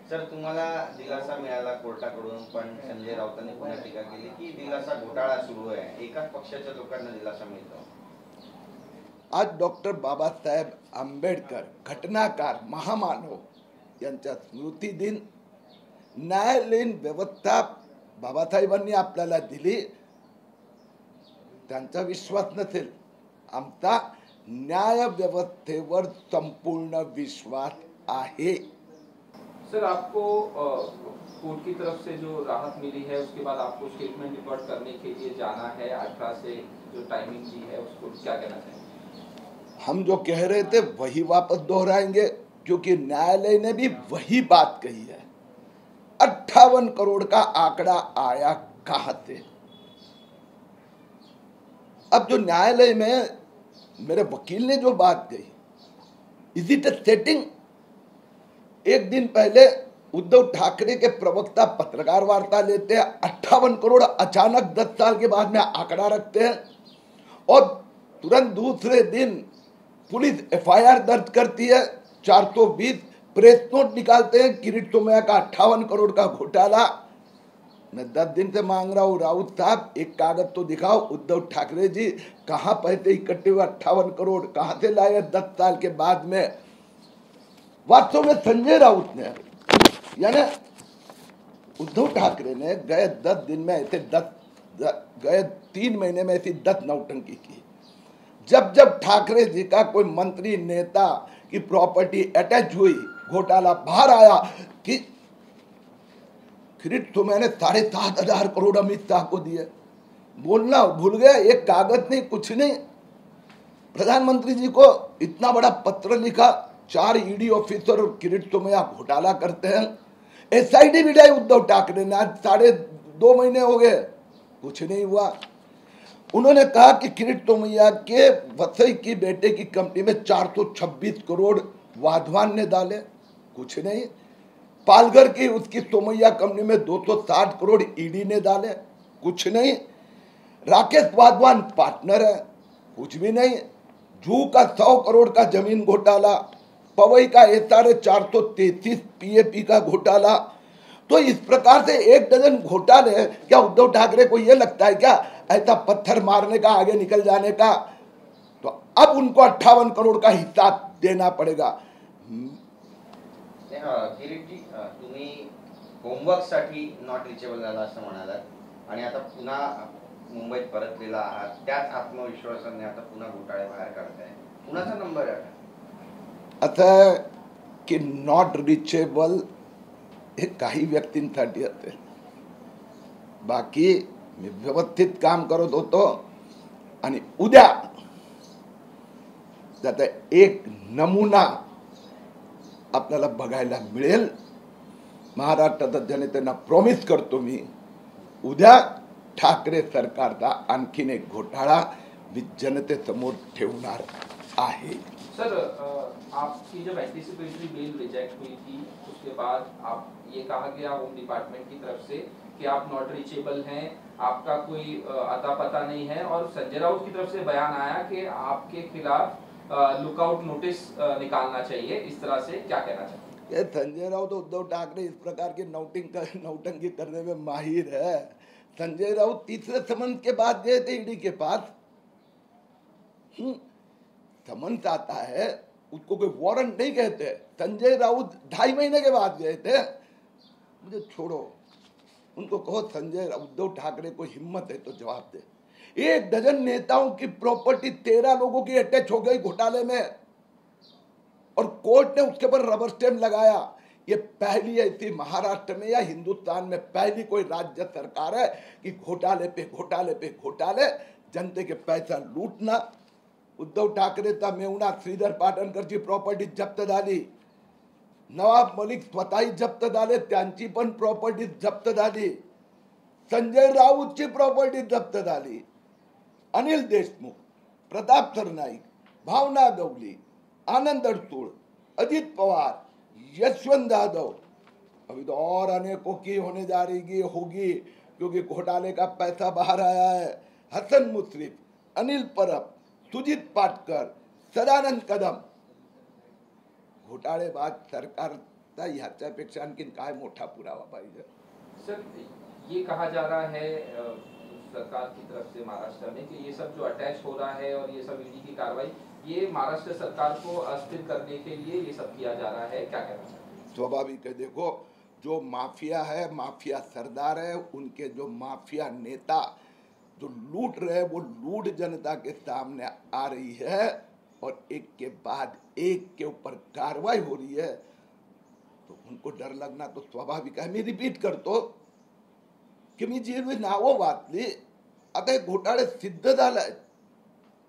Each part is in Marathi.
सर, तुम्हाला दिलासा मिळाला कोर्टाकडून, पण संजय राऊतांनी पुन्हा टीका केली की दिलासा घोटाळा सुरू आहे, एकाच पक्षाच्या लोकांना दिलासा मिळतो. आज डॉक्टर बाबासाहेब आंबेडकर घटनाकार महामानव यांचा स्मृती दिन, न्यायालयीन व्यवस्था बाबासाहेबांनी आपल्याला दिली, त्यांचा विश्वास नसेल, आमचा न्याय व्यवस्थेवर संपूर्ण विश्वास आहे. सर, आपको कोर्ट की तरफ से जो राहत मिली है उसके बाद आपको स्टेटमेंट रिकॉर्ड करने के लिए जाना है 18 से जो टाइमिंग दी है, उसको क्या कहना चाहेंगे? हम जो कह रहे थे वही वापस दोहराएंगे, क्योंकि न्यायालय ने भी वही बात कही है. 58 करोड़ का आंकड़ा आया कहां से? अब जो न्यायालय में मेरे वकील ने जो बात कही, इज इट अ सेटिंग? एक दिन पहले उद्धव ठाकरे के प्रवक्ता पत्रकार वार्ता लेते हैं, 58 करोड़ अचानक 10 साल के बाद में आंकड़ा रखते हैं, और तुरंत दूसरे दिन पुलिस एफआईआर दर्ज करती है, 420 प्रेस नोट निकालते हैं, किरीट सोमैया का 58 करोड़ का घोटाला. मैं 10 दिन से मांग रहा हूँ, राउत साहब एक कागज तो दिखाओ. उद्धव ठाकरे जी, कहाँ पैसे इकट्ठे हुए 58 करोड़ कहाँ से लाए 10 साल के बाद में? वास्तव में संजय राउत ने, यानी उद्धव ठाकरे ने गए 10 दिन में ऐसे गए 3 महीने में ऐसी 10 नौटंकी की. जब जब ठाकरे जी का कोई मंत्री नेता की प्रॉपर्टी अटैच हुई, घोटाला बाहर आया कि किरीट सोमैया ने 7,500 करोड़ अमित शाह को दिए, बोलना भूल गया, एक कागज नहीं, कुछ नहीं. प्रधानमंत्री जी को इतना बड़ा पत्र लिखा, 4 ईडी ऑफिसर किरीट सोमैया घोटाला करते हैं. एसआईटी बिठाई उद्धव ठाकरे ने, आज 2.5 महीने हो गए, कुछ नहीं हुआ. उन्होंने कहा कि किरीट सोमैया के वसई की बेटे की कंपनी में 426 करोड़ वाधवान ने डाले, कुछ नहीं. पालघर की उसकी सोमैया कंपनी में 260 करोड़ ईडी ने डाले, कुछ नहीं. राकेश वाधवान पार्टनर है, कुछ भी नहीं. जू का 100 करोड़ का जमीन घोटाला, पवई का एसआरए 433 पीएपी का घोटाला. तो इस प्रकार से 1 डजन घोटाले. क्या उद्धव ठाकरे को यह लगता है क्या ऐसा पत्थर मारने का, आगे निकल जाने का? तो अब उनको 58 करोड़ का हिसाब देना पड़ेगा. किरीटजी, तुम्ही होमवर्कसाठी नॉट रिचेबल झाला असं म्हणालात, आणि आता पुन्हा मुंबईत परतलेला आहात, त्याच आत्मविश्वासाने आता पुन्हा घोटाळे बाहेर काढताय. कुणाचा नंबर आहे आता की नॉट रिचेबल हे काही व्यक्तींसाठी असेल, बाकी मी व्यवस्थित काम करत होतो. आणि उद्या त्याचा एक नमुना आपल्याला बघायला मिळेल. महाराष्ट्राच्या जनतेला प्रॉमिस करतो मी, उद्या ठाकरे सरकारचा आणखीन एक घोटाळा मी जनतेसमोर ठेवणार आहे. सर, आपकी जब एंटीसिपेटरी बेल रिजेक्ट हुई थी, उसके बाद आप ये कहा गया होम डिपार्टमेंट की तरफ से कि आप नॉट रीचेबल हैं, आपका कोई अता पता नहीं है, और संजय राउत की तरफ से बयान आया कि आपके खिलाफ लुकआउट नोटिस निकालना चाहिए. इस तरह से क्या कहना चाहिए? ये संजय राउत, उद्धव ठाकरे इस प्रकार की नौटंकी करने में माहिर है. संजय राउत तीसरे समन के बाद गए थे ईडी के पास. समन्स आता है, उसको कोई वारंट नहीं कहते. संजय राउत 2.5 महीने के बाद गए थे. मुझे छोड़ो, उनको कहो संजय उद्धव ठाकरे को हिम्मत है तो जवाब दे. 1 डजन नेताओं की प्रॉपर्टी 13 लोगों की अटैच हो गई घोटाले में, और कोर्ट ने उसके ऊपर रबर स्टैंप लगाया. ये पहली ऐसी महाराष्ट्र में या हिंदुस्तान में पहली कोई राज्य सरकार है कि घोटाले पे घोटाले पे घोटाले, जनते के पैसा लूटना. उद्धव ठाकरेचा मेहुणा श्रीधर पाटणकरची प्रॉपर्टी जप्त झाली, नवाब मलिक स्वतःही जप्त झाले, त्यांची पण प्रॉपर्टी जप्त झाली, संजय राऊतची प्रॉपर्टी जप्त झाली, अनिल देशमुख, प्रताप सरनाईक, भावना गवली, आनंद अडसूळ, अजित पवार, यशवंत यादव, अभी तो और अनेकों की होने जा रही होगी, क्योंकि घोटाले का पैसा बाहर आया है. हसन मुश्रीफ, अनिल परब, सुजीत पाटकर, सदानंद कदम. घोटाळेबाज सरकार आता ह्याच्यापेक्षा आणखीन काय मोठा पुरावा पाहिजे? सर, ये कहा जा रहा है सरकार की तरफ से महाराष्ट्र में कि ये सब जो अटैच हो रहा है और ये सब ईडी की कार्रवाई, ये महाराष्ट्र सरकार को अस्थिर करने के लिए ये सब किया जा रहा है, क्या कहना चाहिए? स्वाभाविक है, देखो जो माफिया है, माफिया सरदार है, उनके जो माफिया नेता जो लूट रहे वो लूट जनता के सामने आ रही है और एक के बाद एक के ऊपर कार्रवाई हो रही है, तो उनको डर लगना तो स्वाभाविक आहे. मी रिपीट करतो की मी जी नावं वाचली, आता हे घोटाळे सिद्ध झालंय,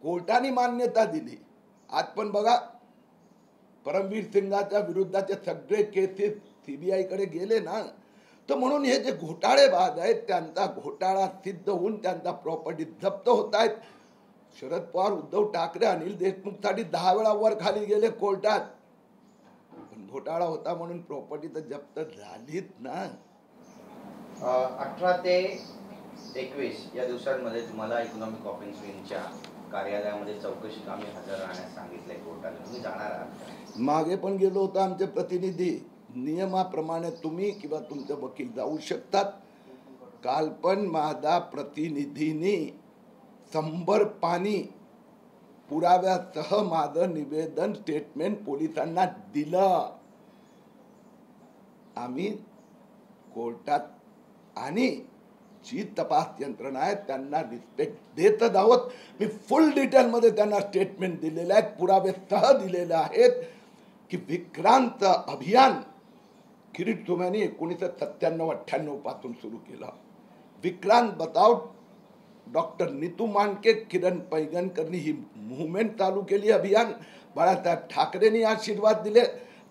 कोर्टाने मान्यता दिली. आज पण बघा परमवीर सिंगाच्या विरुद्धचे सगळे केसेस सीबीआय कडे गेले ना, तर म्हणून हे जे घोटाळेबाज आहेत त्यांचा घोटाळा सिद्ध होऊन त्यांचा प्रॉपर्टी जप्त होत आहेत. शरद पवार, उद्धव ठाकरे, अनिल देशमुख साठी 10 वेळा वर खाली गेले कोर्टात, पण घोटाळा होता म्हणून प्रॉपर्टी तर जप्त झालीच ना. 18 ते 21 या दिवसांमध्ये तुम्हाला इकॉनॉमिक ऑफेन्स विंगच्या कार्यालयामध्ये चौकशी कामी हजर राहण्यास सांगितलंय कोर्टाने, तुम्ही जाणार आहात? मागे पण गेलो होतो आमचे प्रतिनिधी, नियमाप्रमाणे तुम्ही किंवा तुमचे वकील जाऊ शकतात. काल पण माझा प्रतिनिधींनी 100 पानी पुराव्यासह माझं निवेदन स्टेटमेंट पोलिसांना दिलं. आम्ही कोर्टात आणि जी तपास यंत्रणा आहे त्यांना रिस्पेक्ट देतच आहोत. मी फुल डिटेलमध्ये त्यांना स्टेटमेंट दिलेले आहेत, पुरावे सह दिलेले आहेत की विक्रांत अभियान किरीट सोमय्यांनी 1997-98 पासून सुरू केलं. विक्रांत बचाव डॉक्टर नीतू मांडके, किरण पैगणकरनी ही मुवमेंट चालू केली अभियान. बाळासाहेब ठाकरेंनी आशीर्वाद दिले.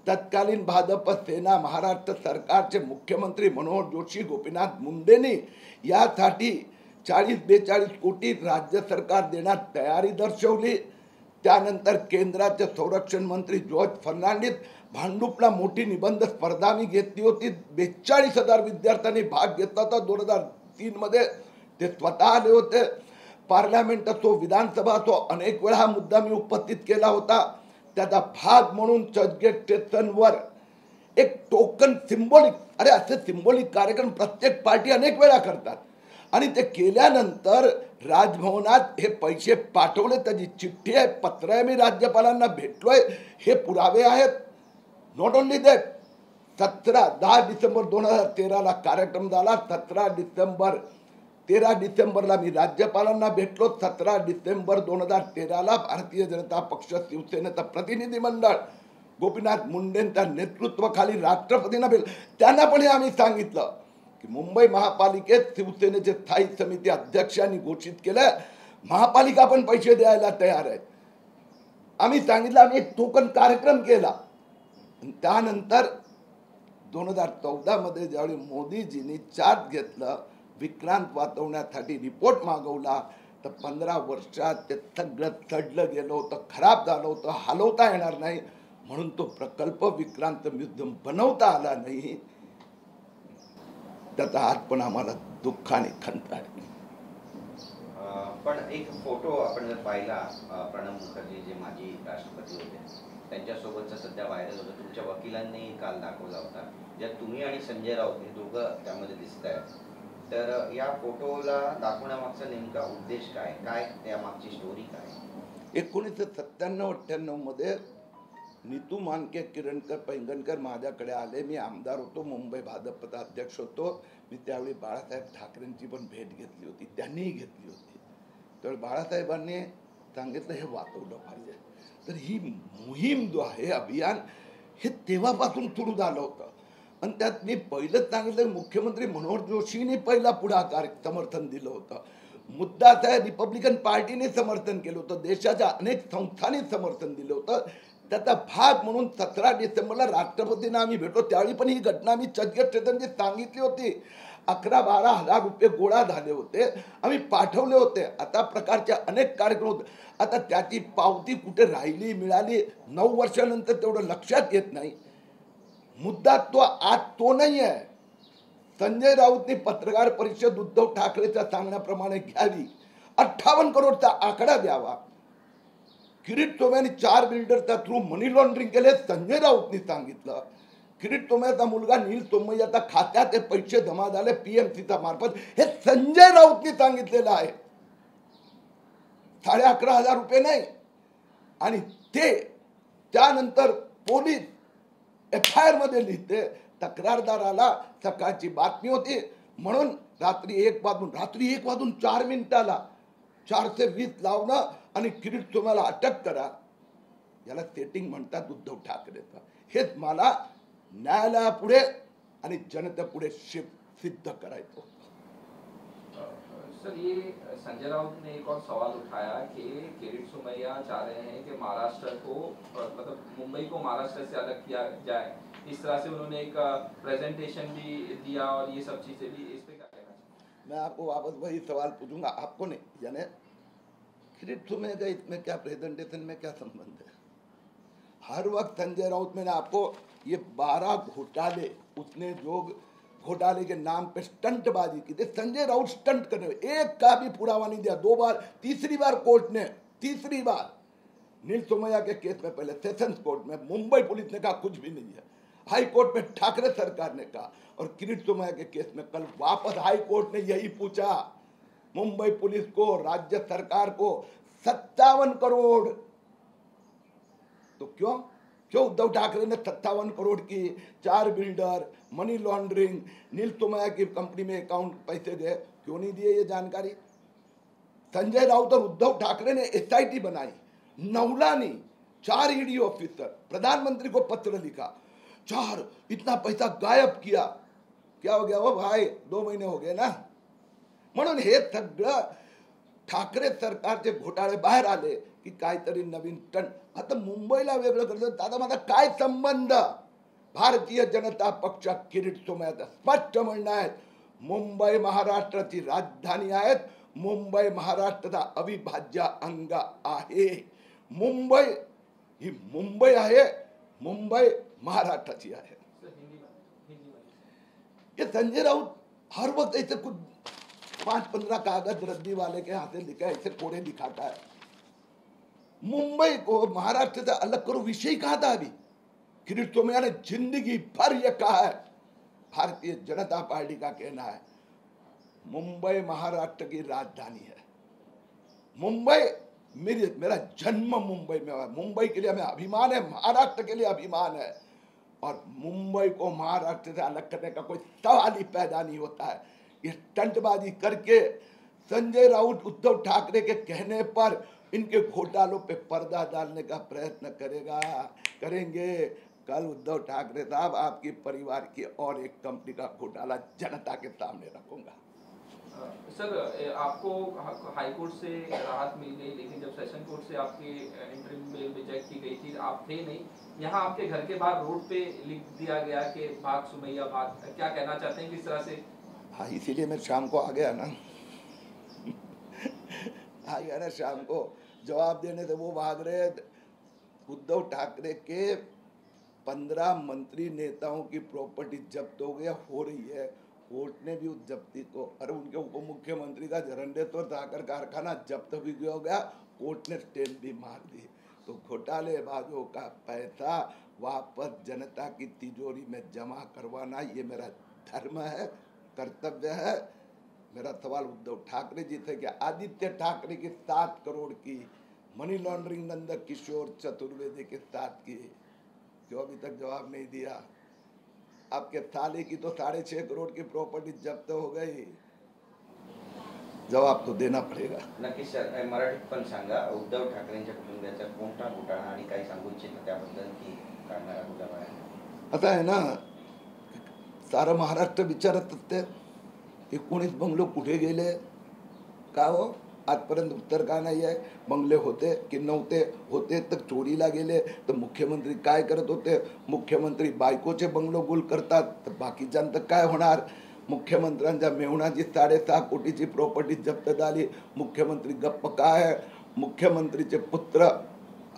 तत्कालीन भाजप सेना महाराष्ट्र सरकारचे मुख्यमंत्री मनोहर जोशी, गोपीनाथ मुंडेंनी यासाठी 40-42 कोटी राज्य सरकार देण्यात तयारी दर्शवली. त्यानंतर केंद्राचे संरक्षण मंत्री जॉर्ज फर्नांडिस, भांडुपला मोठी निबंध स्पर्धा मी घेतली होती, 42,000 विद्यार्थ्यांनी भाग घेतला होता 2003 मध्ये, ते स्वतः आले होते. पार्लमेंट असो, विधानसभा असो, अनेक वेळा हा मुद्दा मी उपस्थित केला होता. त्याचा भाग म्हणून चर्चगेट स्टेशनवर एक टोकन सिंबॉलिक, अरे असे सिंबॉलिक कार्यक्रम प्रत्येक पार्टी अनेक वेळा करतात, आणि ते केल्यानंतर राजभवनात हे पैसे पाठवले, त्याची चिठ्ठी आहे, पत्र आहे, मी राज्यपालांना भेटलोय, हे पुरावे आहेत. नॉट ओनली दॅट, 10 डिसेंबर 2013 कार्यक्रम झाला. 13 डिसेंबरला मी राज्यपालांना भेटलो. 17 डिसेंबर 2013 भारतीय जनता पक्ष शिवसेनेचा प्रतिनिधी मंडळ गोपीनाथ मुंडेंच्या नेतृत्वाखाली राष्ट्रपतींना भेटलं. त्यांना पण हे आम्ही सांगितलं की मुंबई महापालिकेत शिवसेनेचे स्थायी समिती अध्यक्षांनी घोषित केलं, महापालिका पण पैसे द्यायला तयार आहे. आम्ही सांगितलं, आम्ही एक टोकन कार्यक्रम केला. त्यानंतर 2014 मध्ये ज्यावेळी मोदीजींनी चार्ज घेतलं, विक्रांत वाचवण्यासाठी रिपोर्ट मागवला, तर 15 वर्षात ते सगळं चढलं गेलं होतं, खराब झालं होतं, हलवता येणार नाही, म्हणून तो प्रकल्प विक्रांत म्युझियम बनवता आला नाही. त्याचा आज पण आम्हाला दुःखाने खंत आहे. पण एक फोटो आपण जर पाहिला, प्रणब मुखर्जी जे माजी राष्ट्रपती होते त्यांच्यासोबतचा सध्या व्हायरल होता, तुमच्या वकिलांनी काल दाखवला होता, ज्यात तुम्ही आणि संजय राऊत हे दोघं त्यामध्ये दिसत आहेत. तर या फोटोला दाखवण्यामागचा नेमका उद्देश काय, काय त्यामागची स्टोरी काय? 1997-98 मध्ये नीतू मांडके, किरणकर पैंगणकर माझ्याकडे आले. मी आमदार होतो, मुंबई भाजपचा अध्यक्ष होतो. मी त्यावेळी बाळासाहेब ठाकरेंची पण भेट घेतली होती, त्यांनीही घेतली होती. तर बाळासाहेबांनी सांगितलं हे वाचवलं पाहिजे. तर ही मोहीम जो आहे, अभियान, हे तेव्हापासून सुरू झालं होतं. आणि त्यात मी पहिलंच सांगितलं, मुख्यमंत्री मनोहर जोशींनी पहिला पुढाकार समर्थन दिलं होतं. मुद्दा आहे, रिपब्लिकन पार्टीने समर्थन केलं होतं, देशाच्या अनेक संस्थांनी समर्थन दिलं होतं. त्याचा भाग म्हणून 17 डिसेंबरला राष्ट्रपतींना आम्ही भेटलो. त्यावेळी पण ही घटना आम्ही चर्चगेट स्टेशनची सांगितली होती. 11-12 हजार रुपये गोळा झाले होते, आम्ही पाठवले होते. आता प्रकारचे अनेक कार्यक्रम होते. आता त्याची पावती कुठे राहिली, मिळाली, 9 वर्षानंतर तेवढं लक्षात येत नाही. मुद्दा तो आज तो नाही आहे. संजय राऊतनी पत्रकार परिषद उद्धव ठाकरेच्या सांगण्याप्रमाणे घ्यावी, 58 करोडचा आकडा द्यावा. किरीट सोमय्यांनी 4 बिल्डरच्या थ्रू मनी लॉन्ड्रिंग केले, संजय राऊतनी सांगितलं. किरीट सोमय्याचा मुलगा नील सोमय्याच्या खात्यात हे पैसे जमा झाले पीएमसीच्या मार्फत, हे संजय राऊतनी सांगितलेलं आहे. 11,500 रुपये नाही. आणि ते त्यानंतर पोलीस FIR मध्ये लिहिते, तक्रारदाराला सकाळची बातमी होती म्हणून रात्री 1 वाजून 4 मिनिटाला 420 लावणं आणि किरीट सोमय्याला अटक करा, याला सेटिंग म्हणतात उद्धव ठाकरेचं. हेच मला न्यायालयापुढे आणि जनतेपुढे सिद्ध करायचं. सर, ये संजय राउत ने एक और सवाल उठाया कि किरीट सोमैया चाह रहे हैं कि महाराष्ट्र को, मतलब मुंबई को महाराष्ट्र से अलग किया जाए. इस तरह से उन्होंने एक प्रेजेंटेशन भी दिया और ये सब चीजें भी. इस पे क्या कहना चाहिए? मैं आपको वापस वही सवाल पूछूंगा, आपको नहीं, यानी किरीट सोमैया का इसमें क्या, प्रेजेंटेशन में क्या संबंध है? हर वक्त संजय राउत, मैंने आपको ये 12 घोटाले, उसने जो घोटाले के नाम पे स्टंटबाजी की थी, संजय राउत स्टंट करने, एक का भी पुरावा नहीं दिया. 2 बार, तीसरी बार कोर्ट ने, तीसरी बार नील सोमैया के केस में पहले सेशंस कोर्ट में मुंबई पुलिस ने कहा कुछ भी नहीं है, हाई कोर्ट में ठाकरे सरकार ने कहा, और किरीट सोमैया के केस में कल वापस हाई कोर्ट ने यही पूछा मुंबई पुलिस को, राज्य सरकार को 57 करोड़. तो क्यों उद्धव ठाकरे ने 57 करोड़ की 4 बिल्डर, मनी लॉन्ड्रिंग, नील सोमैया की कंपनी में अकाउंट पैसे गए, क्यों नहीं दिए ये जानकारी? संजय राउत और उद्धव ठाकरे ने SIT बनाई, नवलानी 4 ED ऑफिसर, प्रधानमंत्री को पत्र लिखा, 4 इतना पैसा गायब किया. क्या हो गया वो भाई, 2 महीने हो गए ना. म्हणून हे सगळं ठाकरे सरकारचे घोटाळे बाहेर आले की काहीतरी नवीन टन. आता मुंबईला वेगळं करतो, दादा माझा काय संबंध? भारतीय जनता पक्ष किरीट सोमय्याचं स्पष्ट म्हणणं आहे, मुंबई महाराष्ट्राची राजधानी आहे, मुंबई महाराष्ट्राचा अविभाज्य अंग आहे. मुंबई ही मुंबई आहे, मुंबई महाराष्ट्राची आहे. ये संजय राउत हर वक्त ऐसे कुछ 5-15 कागज रद्दी वाले के हाथ लिखा है, ऐसे कोड़े दिखाता है. मुंबई को महाराष्ट्र से अलग करो, विषय कहा था अभी? किरीट सोमैया ने जिंदगी भर ये कहा है. भारतीय जनता पार्टी का कहना है मुंबई महाराष्ट्र की राजधानी है. मुंबई मेरा जन्म मुंबई में हुआ. मुंबई के लिए हमें अभिमान है, महाराष्ट्र के लिए अभिमान है, और मुंबई को महाराष्ट्र से अलग करने का कोई सवाल ही पैदा नहीं होता है. ये स्टंटबाजी करके संजय राउत उद्धव ठाकरे के कहने पर इनके घोटालों पे पर्दा डालने का प्रयत्न करेंगे. कल उद्धव ठाकरे साहब, आपकी परिवार की और एक कंपनी का घोटाला जनता के सामने रखूंगा. सर, आपको हाई कोर्ट से राहत मिल गई, लेकिन जब सेशन कोर्ट से आपकी इंटरिम बेल रिजेक्ट की गई थी, आप थे नहीं यहाँ. आपके घर के बाहर रोड पे लिख दिया गया कि भाग सोमैया भाग. क्या कहना चाहते हैं किस तरह से? हाँ, इसीलिए मैं शाम को आ गया ना. आ गया ना शाम को, जवाब देने से वो भाग रहे. उद्धव ठाकरे के 15 मंत्री नेताओं की प्रॉपर्टी जब्त हो रही है. कोर्ट ने भी उस जब्ती को, अरे उनके उप मुख्यमंत्री का झरंडेश्वर साकर कारखाना जब्त भी हो गया, कोर्ट ने स्टैम्प भी मार दी. तो घोटालेबाजों का पैसा वापस जनता की तिजोरी में जमा करवाना ये मेरा धर्म है, कर्तव्य है. मेरा सवाल उद्धव ठाकरे जी से कि आदित्य ठाकरे की 7 करोड़ की मनी लॉन्ड्रिंग नंद किशोर चतुर्वेदी के साथ की, जो अभी तक जवाब नहीं दिया. आपके साले की तो 6.5 करोड़ की प्रॉपर्टी जब्त हो गई, जवाब तो देना पड़ेगा. नक्कीच सर, मराठीत पण सांगा, उद्धव ठाकरेंच्या कुटुंबियाचा कोणता घोटाळा आणि काय सांगू इच्छिता त्याबद्दल, की काढणारा घोटाळा आहे? आता आहे ना, सारं महाराष्ट्र विचारत असते 19 बंगलो कुठे गेले, का हो आजपर्यंत उत्तर का नाही आहे. बंगले होते की नव्हते, होते तर चोरीला गेले तर मुख्यमंत्री काय करत होते? मुख्यमंत्री बायकोचे बंगलो गुल करतात तर बाकीच्यांचं काय होणार? मुख्यमंत्र्यांच्या मेहुणाची 6.5 कोटीची प्रॉपर्टी जप्त झाली, मुख्यमंत्री गप्प काय आहे? मुख्यमंत्रीचे पुत्र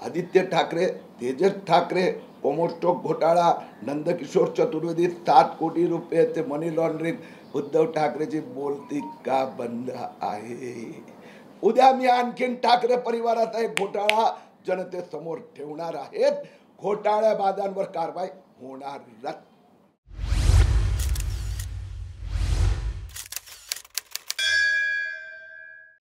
आदित्य ठाकरे, तेजस ठाकरे, कोमोस्टॉक घोटाळा, नंदकिशोर चतुर्वेदी 7 कोटी रुपयाचे मनी लॉन्ड्रिंग, उद्धव ठाकरेची बोलती का बंद आहे? उद्या मी आणखीन ठाकरे परिवाराचा एक घोटाळा जनतेसमोर ठेवणार आहेत. घोटाळ्याबाजांवर कारवाई होणारच.